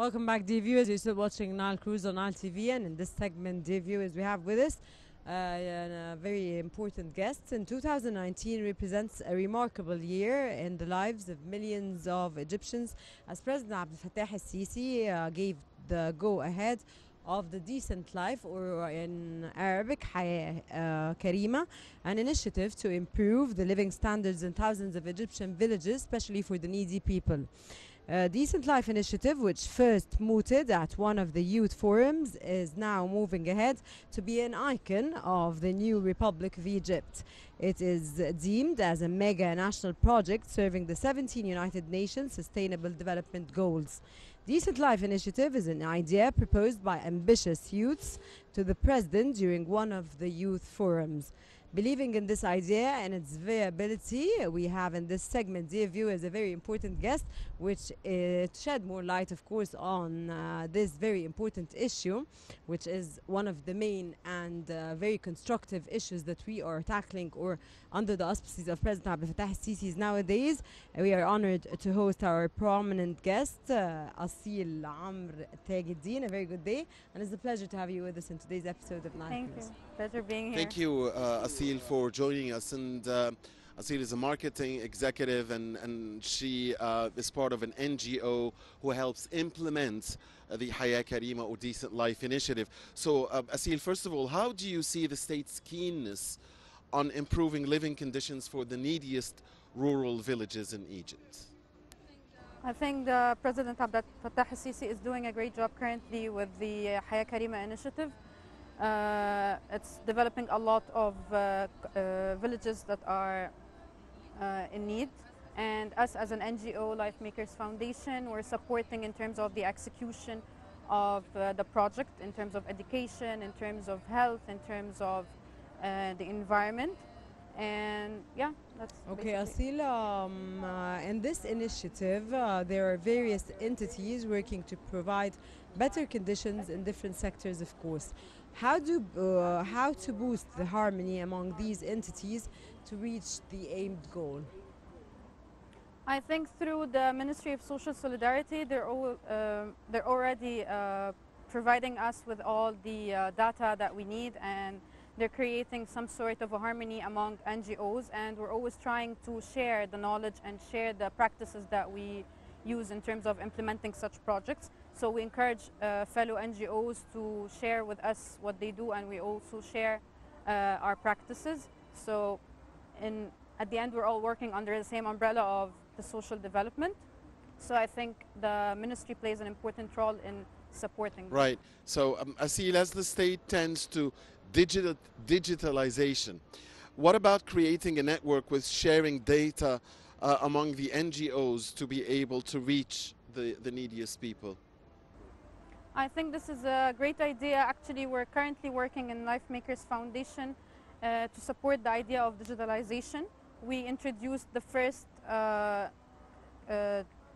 Welcome back, dear viewers. You're still watching Nile Cruise on Nile TV, and in this segment, dear viewers, we have with us a very important guest. In 2019 represents a remarkable year in the lives of millions of Egyptians, as President Abdel Fattah al-Sisi gave the go-ahead of the Decent Life, or in Arabic, Hayah Karima, an initiative to improve the living standards in thousands of Egyptian villages, especially for the needy people. Decent Life initiative, which first mooted at one of the youth forums, is now moving ahead to be an icon of the new Republic of Egypt. It is deemed as a mega national project serving the 17 United Nations Sustainable Development Goals. Decent Life initiative is an idea proposed by ambitious youths to the president during one of the youth forums. Believing in this idea and its viability, we have in this segment, dear viewers, a very important guest, which shed more light, of course, on this very important issue, which is one of the main and very constructive issues that we are tackling, or under the auspices of President Abdel Fattah al-Sisi nowadays. We are honored to host our prominent guest, Asil Eldin. A very good day, and it's a pleasure to have you with us in today's episode of Nile Thank News. you. Pleasure being here. Thank you, Asil, for joining us. And Asil is a marketing executive, and she is part of an NGO who helps implement the Hayah Karima, or Decent Life initiative. So, Asil, first of all, how do you see the state's keenness on improving living conditions for the neediest rural villages in Egypt? I think the President Abdel Fattah al-Sisi is doing a great job currently with the Hayah Karima initiative. It's developing a lot of villages that are in need, and us as an NGO, Life Makers Foundation, we're supporting in terms of the execution of the project, in terms of education, in terms of health, in terms of the environment. And yeah, that's Okay, basically. Asil, in this initiative, there are various entities working to provide better conditions in different sectors, of course. How to boost the harmony among these entities to reach the aimed goal? I think through the Ministry of Social Solidarity, they're already providing us with all the data that we need, and they're creating some sort of a harmony among NGOs, and we're always trying to share the knowledge and share the practices that we use in terms of implementing such projects. So we encourage fellow NGOs to share with us what they do, and we also share our practices. So at the end, we're all working under the same umbrella of the social development. So I think the ministry plays an important role in supporting them. Right. So, Asil, as the state tends to digitalization, what about creating a network with sharing data among the NGOs to be able to reach the neediest people? I think this is a great idea. Actually, we're currently working in Life Makers Foundation to support the idea of digitalization. We introduced the first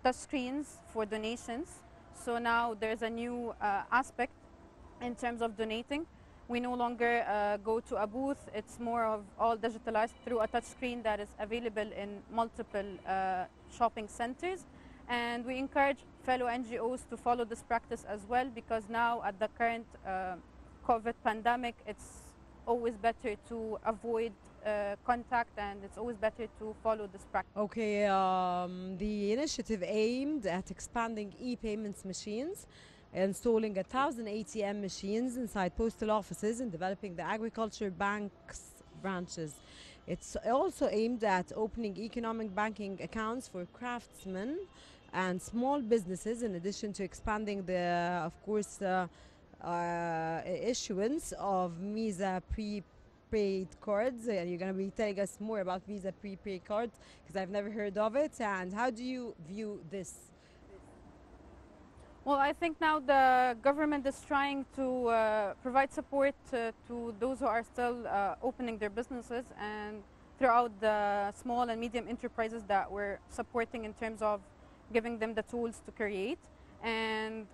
touchscreens for donations. So now there's a new aspect in terms of donating. We no longer go to a booth. It's more of all digitalized through a touchscreen that is available in multiple shopping centers. And we encourage fellow NGOs to follow this practice as well, because now at the current COVID pandemic, it's always better to avoid contact, and it's always better to follow this practice. Okay, the initiative aimed at expanding e-payments machines, installing 1,000 ATM machines inside postal offices, and developing the agriculture bank's branches. It's also aimed at opening economic banking accounts for craftsmen and small businesses, in addition to expanding the, of course, issuance of Visa prepaid cards. And you're going to be telling us more about Visa prepaid cards, because I've never heard of it. And how do you view this? Well, I think now the government is trying to provide support to those who are still opening their businesses, and throughout the small and medium enterprises that we're supporting in terms of giving them the tools to create. And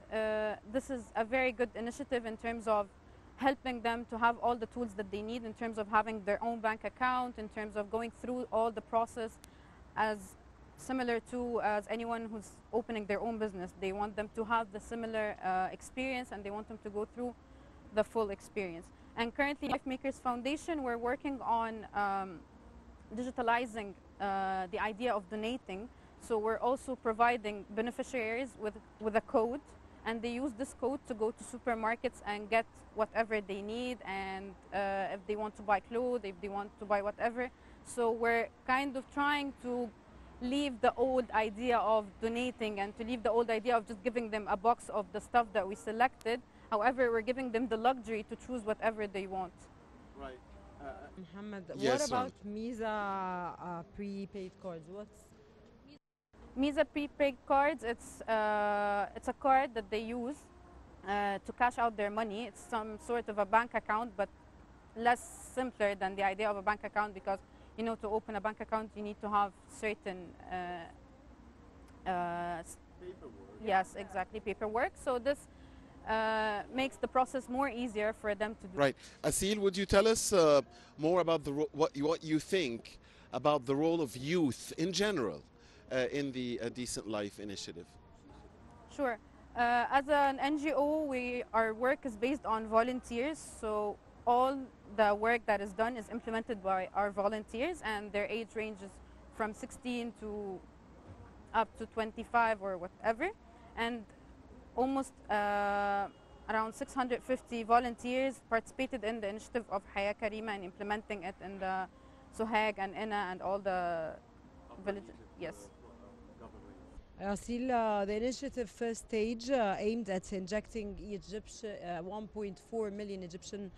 this is a very good initiative in terms of helping them to have all the tools that they need, in terms of having their own bank account, in terms of going through all the process as similar to as anyone who's opening their own business. They want them to have the similar experience, and they want them to go through the full experience. And currently, Life Makers Foundation, we're working on digitalizing the idea of donating. So we're also providing beneficiaries with a code, and they use this code to go to supermarkets and get whatever they need, and if they want to buy clothes, if they want to buy whatever. So we're kind of trying to leave the old idea of donating and to leave the old idea of just giving them a box of the stuff that we selected. However, we're giving them the luxury to choose whatever they want. Right. Muhammad, Yes, what about Ron. Misa prepaid cards? What's Misa prepaid cards, it's a card that they use to cash out their money. It's some sort of a bank account, but less simpler than the idea of a bank account, because you know, to open a bank account you need to have certain Paperwork. yes, exactly, paperwork. So this makes the process more easier for them to do. Right. Asil, would you tell us more about the what you think about the role of youth in general in the Decent Life initiative? Sure. As an NGO, our work is based on volunteers. So all the work that is done is implemented by our volunteers, and their age ranges from 16 to up to 25 or whatever. And almost around 650 volunteers participated in the initiative of Haya Karima and implementing it in the Sohag and Ina and all the villages. Yes. Asil, the initiative first stage aimed at injecting 1.4 million Egyptian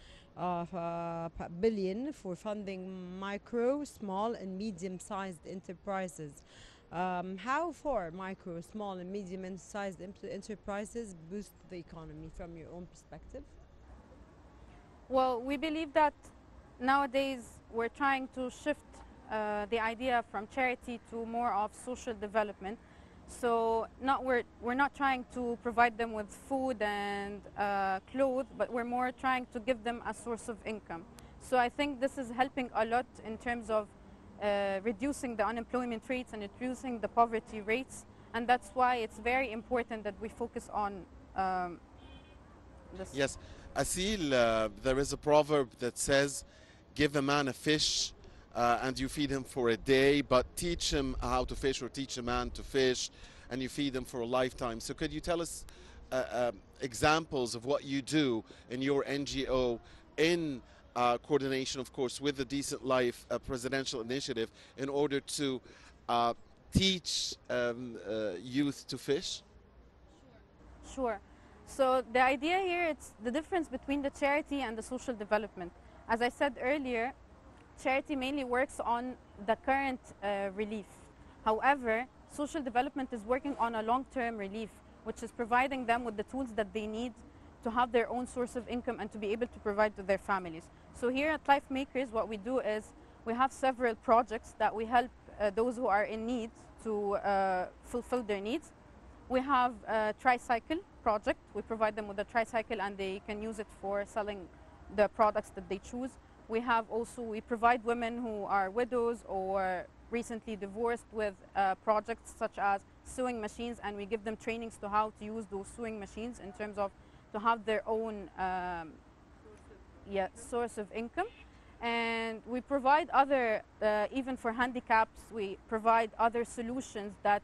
billion for funding micro, small, and medium-sized enterprises. How far micro, small, and medium-sized enterprises boost the economy from your own perspective? Well, we believe that nowadays we're trying to shift the idea from charity to more of social development. So we're not trying to provide them with food and clothes, but we're more trying to give them a source of income. So I think this is helping a lot in terms of reducing the unemployment rates and reducing the poverty rates. And that's why it's very important that we focus on this. Yes. Asil, there is a proverb that says, give a man a fish and you feed him for a day, but teach him how to fish, or teach a man to fish and you feed him for a lifetime. So could you tell us examples of what you do in your NGO in coordination, of course, with the Decent Life presidential initiative in order to teach youth to fish? Sure. So the idea here, it's the difference between the charity and the social development. As I said earlier, charity mainly works on the current relief. However, social development is working on a long-term relief, which is providing them with the tools that they need to have their own source of income and to be able to provide to their families. So here at Life Makers, what we do is we have several projects that we help those who are in need to fulfill their needs. We have a tricycle project. We provide them with a tricycle and they can use it for selling the products that they choose. We provide women who are widows or recently divorced with projects such as sewing machines, and we give them trainings to how to use those sewing machines in terms of to have their own source of income. And we provide other, even for handicaps, we provide other solutions that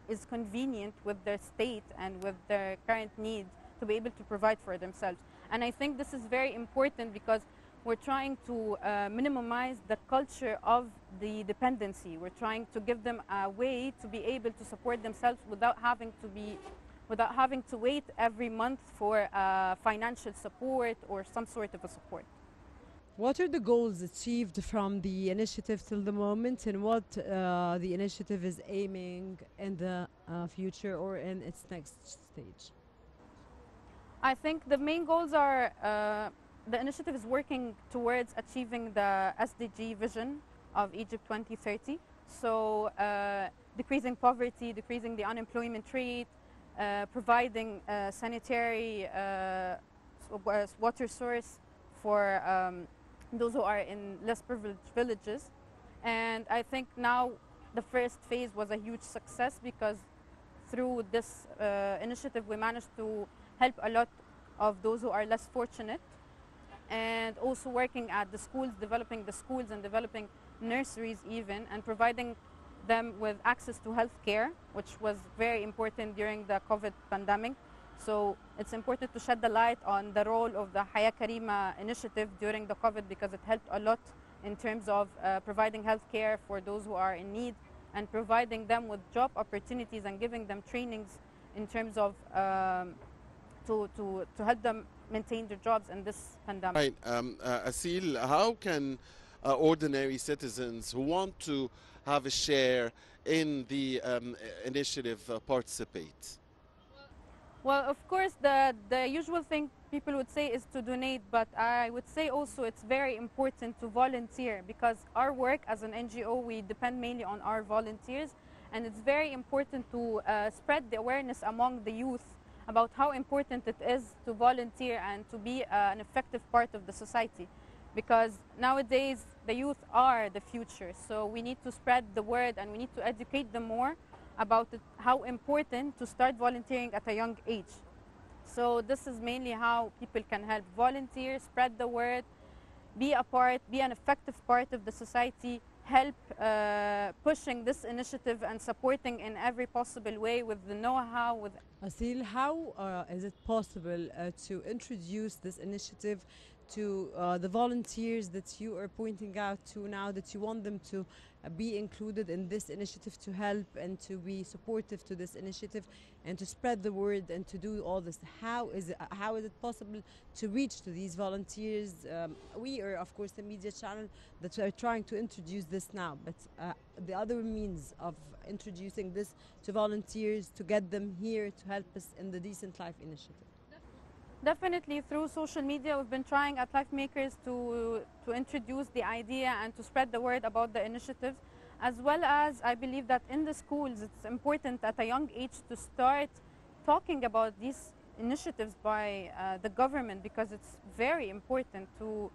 is convenient with their state and with their current needs to be able to provide for themselves. And I think this is very important because we're trying to minimize the culture of the dependency. We're trying to give them a way to be able to support themselves without having to wait every month for financial support or some sort of a support. What are the goals achieved from the initiative till the moment, and what the initiative is aiming in the future or in its next stage? I think the main goals are the initiative is working towards achieving the SDG vision of Egypt 2030. So decreasing poverty, decreasing the unemployment rate, providing sanitary water source for those who are in less privileged villages. And I think now the first phase was a huge success because through this initiative we managed to help a lot of those who are less fortunate, and also working at the schools, developing the schools and developing nurseries even, and providing them with access to health care, which was very important during the COVID pandemic. So it's important to shed the light on the role of the Haya Karima initiative during the COVID because it helped a lot in terms of providing health care for those who are in need and providing them with job opportunities and giving them trainings in terms of to help them maintain their jobs in this pandemic. Right. Asil, how can ordinary citizens who want to have a share in the initiative participate? Well, of course, the usual thing people would say is to donate, but I would say also it's very important to volunteer because our work as an NGO, we depend mainly on our volunteers, and it's very important to spread the awareness among the youth about how important it is to volunteer and to be an effective part of the society. Because nowadays the youth are the future, so we need to spread the word and we need to educate them more about how important to start volunteering at a young age. So this is mainly how people can help: volunteer, spread the word, be a part, be an effective part of the society, help pushing this initiative and supporting in every possible way with the know-how. With Asil, how is it possible to introduce this initiative to the volunteers that you are pointing out to now, that you want them to be included in this initiative, to help and to be supportive to this initiative and to spread the word and to do all this? How is it possible to reach to these volunteers? We are, of course, a media channel that are trying to introduce this now, but the other means of introducing this to volunteers, to get them here to help us in the Decent Life initiative. Definitely through social media, we've been trying at Life Makers to introduce the idea and to spread the word about the initiatives, as well as I believe that in the schools it's important at a young age to start talking about these initiatives by the government, because it's very important to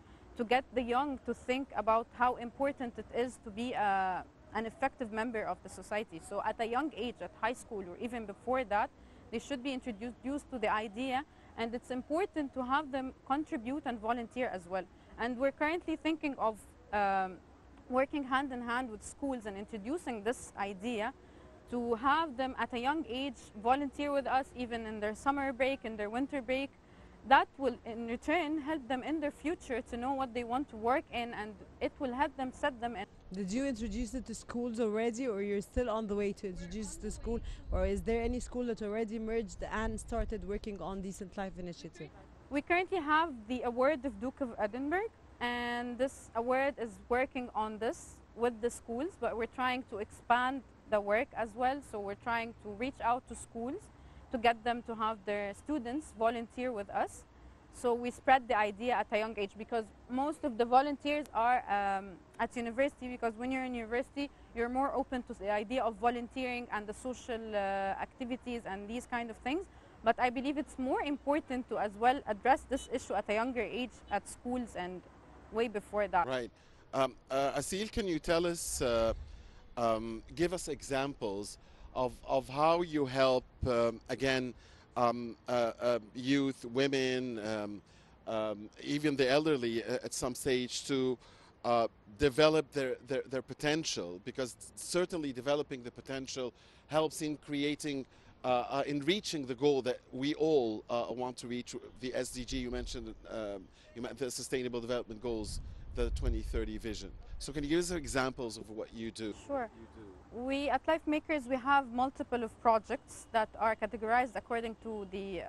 get the young to think about how important it is to be an effective member of the society. So at a young age, at high school or even before that, they should be introduced to the idea, and it's important to have them contribute and volunteer as well. And we're currently thinking of working hand in hand with schools and introducing this idea to have them at a young age volunteer with us, even in their summer break, in their winter break. That will in return help them in their future to know what they want to work in, and it will help them set them in. Did you introduce it to schools already, or you're still on the way to introduce it to school, or is there any school that already merged and started working on Decent Life initiative? We currently have the award of Duke of Edinburgh, and this award is working on this with the schools, but we're trying to expand the work as well. So we're trying to reach out to schools to get them to have their students volunteer with us. So we spread the idea at a young age, because most of the volunteers are at university, because when you're in university, you're more open to the idea of volunteering and the social activities and these kind of things. But I believe it's more important to as well address this issue at a younger age at schools and way before that. Right. Asil, can you tell us, give us examples of how you help, again, youth, women, even the elderly at some stage to develop their potential, because certainly developing the potential helps in creating, in reaching the goal that we all want to reach, the SDG you mentioned, the Sustainable Development Goals, the 2030 vision. So can you give us examples of what you do? Sure. We at Life Makers, we have multiple of projects that are categorized according to the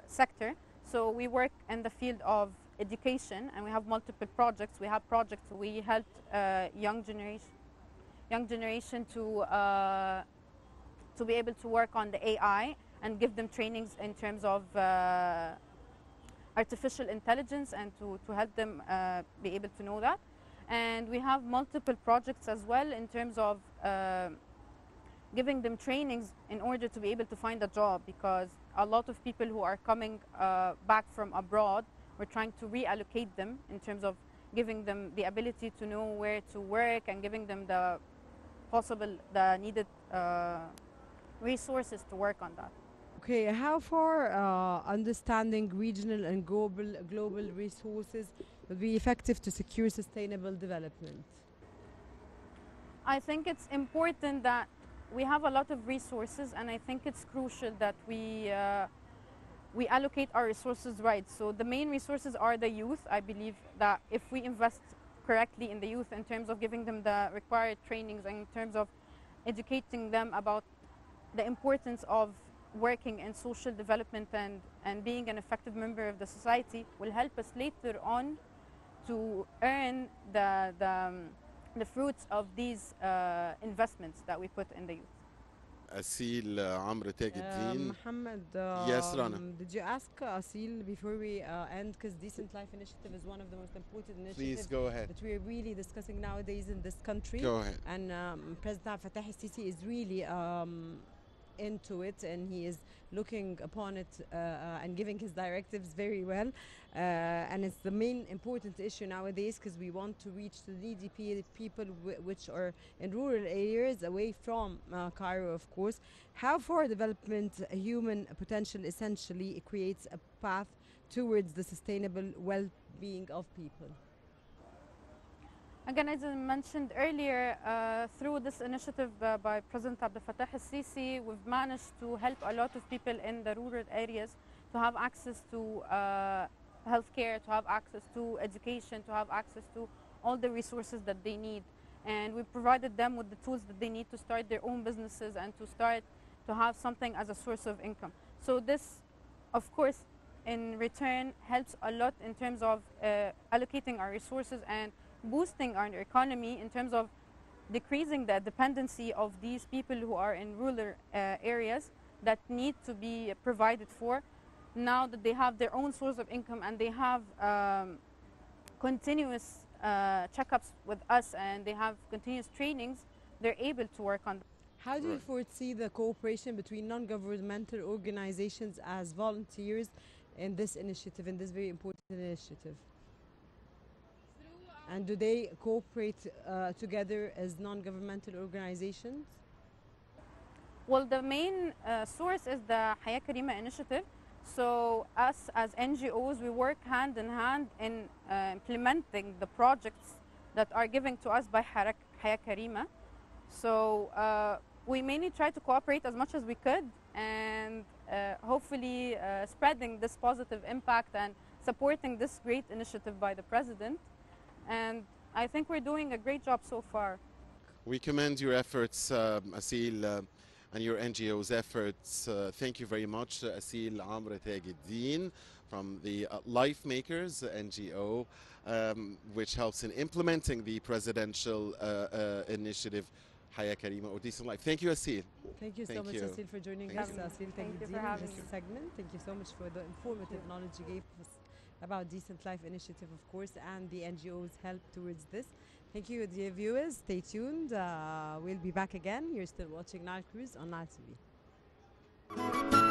sector. So we work in the field of education, and we have multiple projects. We have projects we helped young generation to be able to work on the AI and give them trainings in terms of artificial intelligence, and to help them be able to know that. And we have multiple projects as well in terms of giving them trainings in order to be able to find a job, because a lot of people who are coming back from abroad, we're trying to reallocate them in terms of giving them the ability to know where to work and giving them the possible the needed resources to work on that. Okay, how far understanding regional and global resources will be effective to secure sustainable development? I think it's important that we have a lot of resources, and I think it's crucial that we allocate our resources right. So the main resources are the youth. I believe that if we invest correctly in the youth in terms of giving them the required trainings and in terms of educating them about the importance of working in social development and being an effective member of the society, will help us later on to earn the fruits of these investments that we put in the youth. Asil, عمرو تاج الدين. Mohammed, Yes, Rana. did you ask Asil before we end, because Decent Life Initiative is one of the most important Please initiatives go ahead. that we are really discussing nowadays in this country. Go ahead. And President Fattah el-Sisi is really into it, and he is looking upon it and giving his directives very well. And it's the main important issue nowadays, because we want to reach the needy people which are in rural areas away from Cairo, of course. How far development human potential essentially creates a path towards the sustainable well-being of people? Again, as I mentioned earlier, through this initiative by President Abdel Fattah el-Sisi, we've managed to help a lot of people in the rural areas to have access to healthcare, to have access to education, to have access to all the resources that they need. And we provided them with the tools that they need to start their own businesses and to start to have something as a source of income. So this, of course, in return helps a lot in terms of allocating our resources and boosting our economy in terms of decreasing the dependency of these people who are in rural areas that need to be provided for. Now that they have their own source of income and they have continuous checkups with us and they have continuous trainings, they're able to work on. How do you foresee the cooperation between non-governmental organizations as volunteers in this initiative, in this very important initiative? And do they cooperate together as non-governmental organizations? Well, the main source is the Haya Karima initiative. So us as NGOs, we work hand in hand in implementing the projects that are given to us by Haya Karima. So we mainly try to cooperate as much as we could, and hopefully spreading this positive impact and supporting this great initiative by the President. And I think we're doing a great job so far. We commend your efforts, Asil, and your NGO's efforts. Thank you very much, Asil Amr Tajuddin from the Life Makers NGO, which helps in implementing the presidential initiative Haya Karima or Decent Life. Thank you, Asil. Thank you so much, Asil, for joining us. Asil Tajuddin, in this segment. Thank you so much for the informative knowledge you gave us about Decent Life Initiative, of course, and the NGO's help towards this. Thank you, dear viewers. Stay tuned. We'll be back again. You're still watching Nile Cruise on Nile TV.